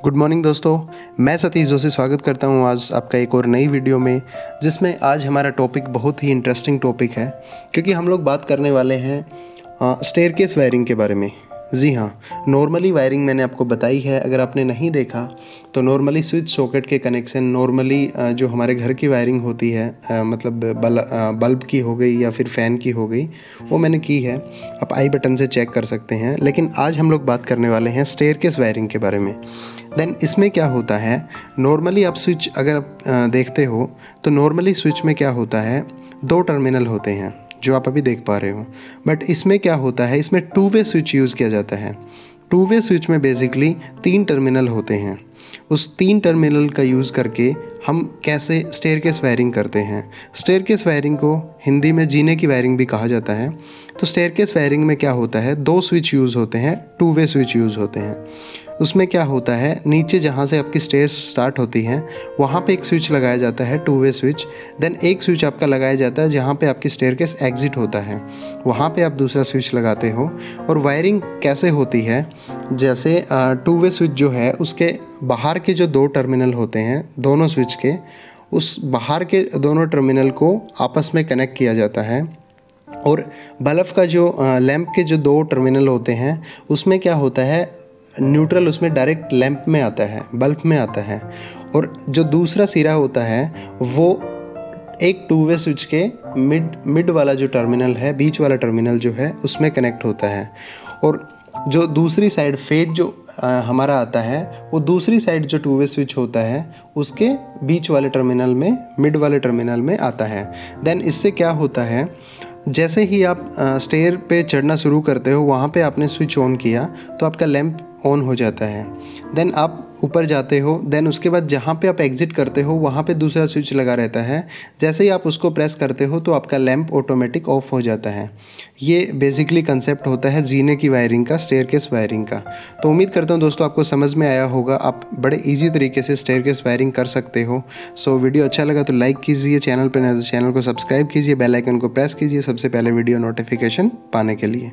Good morning दोस्तों, मैं सतीश जोशी स्वागत करता हूं आज आपका एक और नई वीडियो में, जिसमें आज हमारा टॉपिक बहुत ही इंटरेस्टिंग टॉपिक है क्योंकि हम लोग बात करने वाले हैं स्टेयरकेस वायरिंग के बारे में। जी हाँ, नॉर्मली वायरिंग मैंने आपको बताई है। अगर आपने नहीं देखा तो नॉर्मली स्विच सॉकेट के कनेक्शन, नॉर्मली जो हमारे घर की वायरिंग होती है, मतलब बल्ब की हो गई या फिर फ़ैन की हो गई, वो मैंने की है। आप आई बटन से चेक कर सकते हैं। लेकिन आज हम लोग बात करने वाले हैं स्टेयरकेस वायरिंग के बारे में। देन इसमें क्या होता है, नॉर्मली आप स्विच अगर आप देखते हो तो नॉर्मली स्विच में क्या होता है, 2 टर्मिनल होते हैं जो आप अभी देख पा रहे हो। बट इसमें क्या होता है, इसमें 2 वे स्विच यूज़ किया जाता है। 2 वे स्विच में बेसिकली 3 टर्मिनल होते हैं। उस 3 टर्मिनल का यूज़ करके हम कैसे स्टेयरकेस वायरिंग करते हैं। स्टेयरकेस वायरिंग को हिंदी में जीने की वायरिंग भी कहा जाता है। तो स्टेयरकेस वायरिंग में क्या होता है, 2 स्विच यूज़ होते हैं, 2 वे स्विच यूज़ होते हैं। उसमें क्या होता है, नीचे जहाँ से आपकी स्टेयर्स स्टार्ट होती हैं वहाँ पे एक स्विच लगाया जाता है, 2 वे स्विच। देन एक स्विच आपका लगाया जाता है जहाँ पे आपकी स्टेयरकेस एग्जिट होता है, वहाँ पे आप दूसरा स्विच लगाते हो। और वायरिंग कैसे होती है, जैसे 2 वे स्विच जो है उसके बाहर के जो 2 टर्मिनल होते हैं दोनों स्विच के, उस बाहर के दोनों टर्मिनल को आपस में कनेक्ट किया जाता है। और बल्ब का जो लैंप के जो 2 टर्मिनल होते हैं उसमें क्या होता है, न्यूट्रल उसमें डायरेक्ट लैंप में आता है, बल्ब में आता है। और जो दूसरा सिरा होता है वो एक 2 वे स्विच के मिड वाला जो टर्मिनल है, बीच वाला टर्मिनल जो है उसमें कनेक्ट होता है। और जो दूसरी साइड फेज जो हमारा आता है, वो दूसरी साइड जो 2 वे स्विच होता है उसके बीच वाले टर्मिनल में, मिड वाले टर्मिनल में आता है। देन इससे क्या होता है, जैसे ही आप स्टेयर पे चढ़ना शुरू करते हो, वहाँ पे आपने स्विच ऑन किया तो आपका लैंप ऑन हो जाता है। देन आप ऊपर जाते हो, देन उसके बाद जहाँ पे आप एग्ज़िट करते हो वहाँ पे दूसरा स्विच लगा रहता है। जैसे ही आप उसको प्रेस करते हो तो आपका लैंप ऑटोमेटिक ऑफ हो जाता है। ये बेसिकली कंसेप्ट होता है जीने की वायरिंग का, स्टेयरकेस वायरिंग का। तो उम्मीद करता हूँ दोस्तों आपको समझ में आया होगा, आप बड़े ईजी तरीके से स्टेयरकेस वायरिंग कर सकते हो। सो वीडियो अच्छा लगा तो लाइक कीजिए, चैनल पर नए तो चैनल को सब्सक्राइब कीजिए, बेल आइकन को प्रेस कीजिए सबसे पहले वीडियो नोटिफिकेशन पाने के लिए।